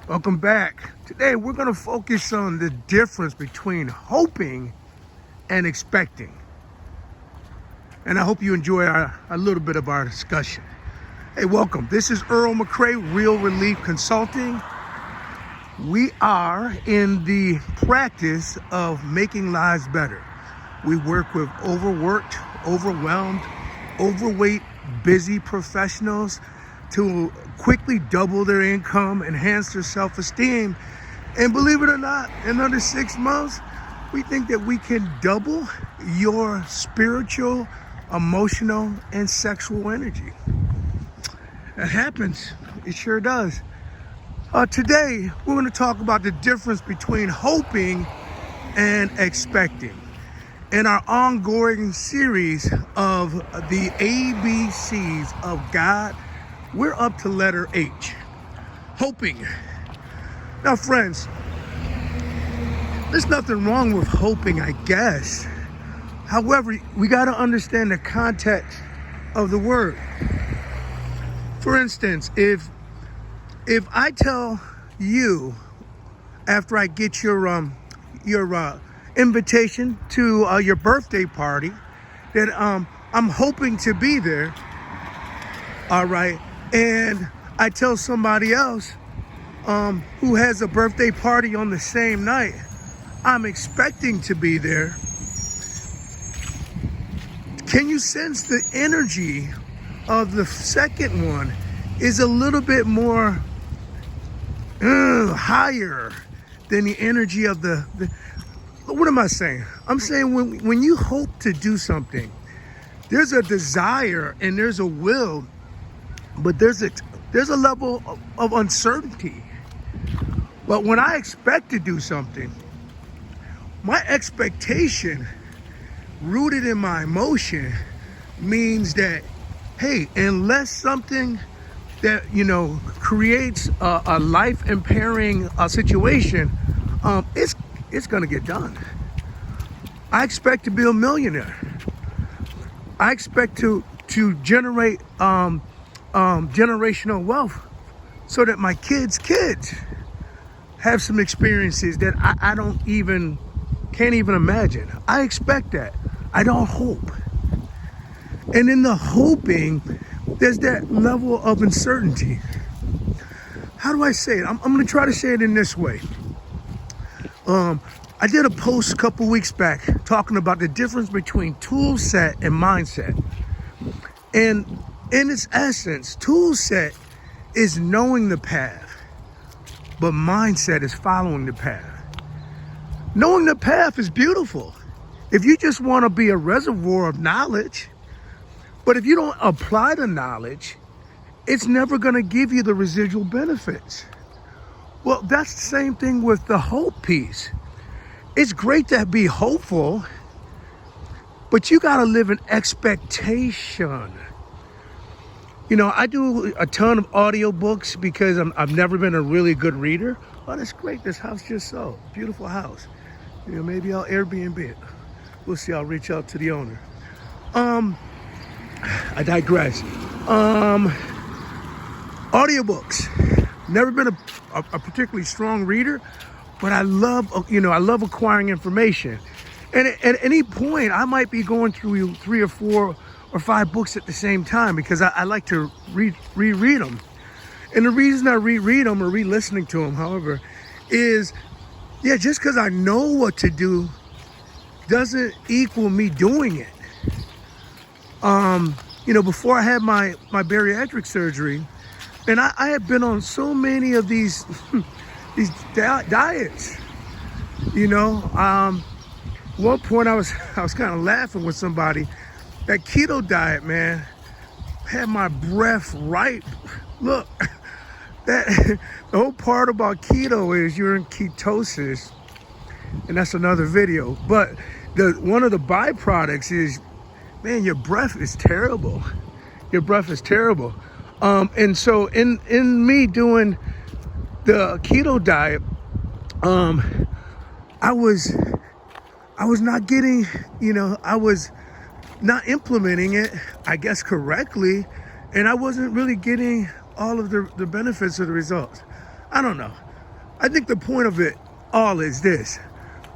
Welcome back. Today we're going to focus on the difference between hoping and expecting. And I hope you enjoy a little bit of our discussion. Hey, welcome. This is Earl McCray, Real Relief Consulting. We are in the practice of making lives better. We work with overworked, overwhelmed, overweight, busy professionals to quickly double their income, enhance their self-esteem. And believe it or not, in under 6 months, we think that we can double your spiritual, emotional, and sexual energy. It happens. It sure does. Today, we're going to talk about the difference between hoping and expecting. In our ongoing series of the ABCs of God, we're up to letter H, hoping. Now, friends, there's nothing wrong with hoping, I guess. However, we got to understand the context of the word. For instance, if I tell you after I get your invitation to your birthday party that I'm hoping to be there, all right, and I tell somebody else who has a birthday party on the same night, I'm expecting to be there. Can you sense the energy of the second one is a little bit more higher than the energy of the what am I saying? I'm saying when you hope to do something, there's a desire and there's a will, but there's a level of uncertainty. But when I expect to do something, my expectation rooted in my emotion means that, hey, unless something that, creates a life impairing situation, it's gonna get done. I expect to be a millionaire. I expect to generate generational wealth so that my kids have some experiences that I can't even imagine. I expect that. I don't hope. And in the hoping, there's that level of uncertainty. How do I say it? I'm going to try to say it in this way. I did a post a couple weeks back talking about the difference between tool set and mindset. And in its essence, tool set is knowing the path, but mindset is following the path. Knowing the path is beautiful if you just want to be a reservoir of knowledge. But if you don't apply the knowledge, it's never going to give you the residual benefits. Well, that's the same thing with the hope piece. It's great to be hopeful, but you got to live in expectation. I do a ton of audiobooks because I've never been a really good reader. Oh, that's great. This house just sold. Beautiful house. Maybe I'll Airbnb it. We'll see. I'll reach out to the owner. I digress. Audiobooks. Never been a particularly strong reader, but I love acquiring information. And at any point, I might be going through 3 or 4 or 5 books at the same time because I like to reread them. And the reason I reread them or re-listening to them, however, is, just because I know what to do doesn't equal me doing it. Before I had my bariatric surgery, and I had been on so many of these diets. One point I was kind of laughing with somebody. That keto diet, man, had my breath right. Look, the whole part about keto is you're in ketosis, and that's another video. But one of the byproducts is, man, your breath is terrible. Your breath is terrible. And so in me doing the keto diet, I was not getting, I was not implementing it, I guess, correctly. And I wasn't really getting all of the benefits of the results. I don't know. I think the point of it all is this: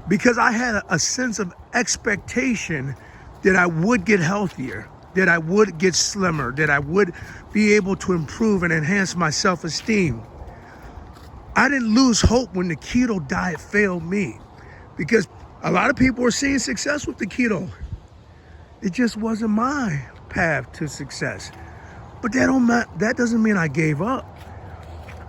because I had a sense of expectation that I would get healthier, that I would get slimmer, that I would be able to improve and enhance my self-esteem. I didn't lose hope when the keto diet failed me, because a lot of people were seeing success with the keto. It just wasn't my path to success. But that doesn't mean I gave up.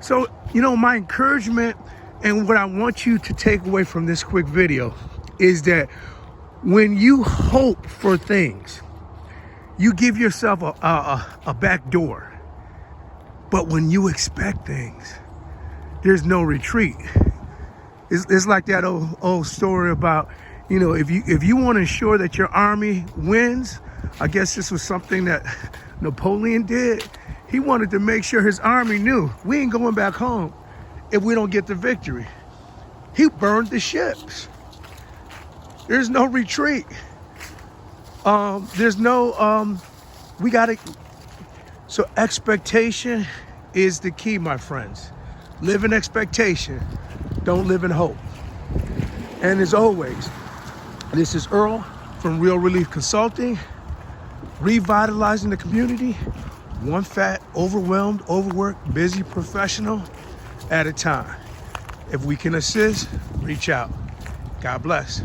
So, my encouragement and what I want you to take away from this quick video is that when you hope for things, you give yourself a back door. But when you expect things, there's no retreat. It's like that old story about, if you want to ensure that your army wins, I guess this was something that Napoleon did. He wanted to make sure his army knew we ain't going back home if we don't get the victory. He burned the ships. There's no retreat. There's no, so expectation is the key, my friends. Live in expectation. Don't live in hope. And as always, this is Earl from Real Relief Consulting, revitalizing the community, one fat, overwhelmed, overworked, busy professional at a time. If we can assist, reach out. God bless.